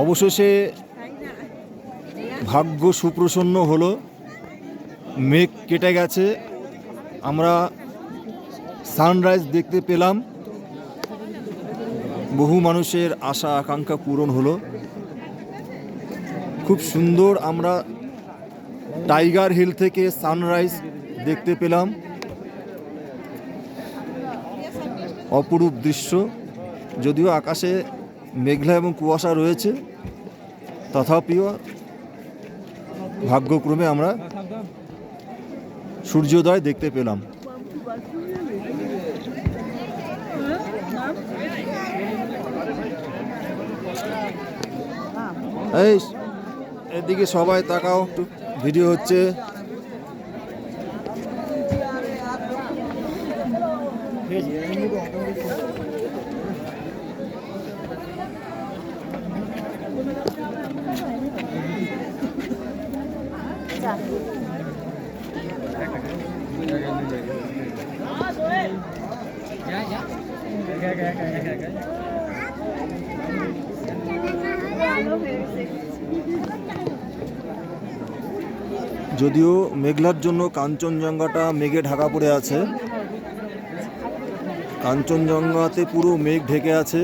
অবশেষে ভাগ্য সুপ্রসন্ন হলো, মেঘ কেটে গেছে, আমরা সানরাইজ দেখতে পেলাম, বহু মানুষের আশা আকাঙ্ক্ষা পূরণ হলো। খুব সুন্দর আমরা টাইগার হিল থেকে সানরাইজ দেখতে পেলাম, অপরূপ দৃশ্য। যদিও আকাশে মেঘলা এবং কুয়াশা রয়েছে, তথাপিও ভাগ্যক্রমে আমরা সূর্যোদয় দেখতে পেলাম। এই এদিকে সবাই তাকাও, ভিডিও হচ্ছে। যদিও মেঘলার জন্য কাঞ্চনজঙ্ঘাটা মেঘে ঢাকা পড়ে আছে, কাঞ্চনজঙ্ঘাতে পুরো মেঘ ঢেকে আছে।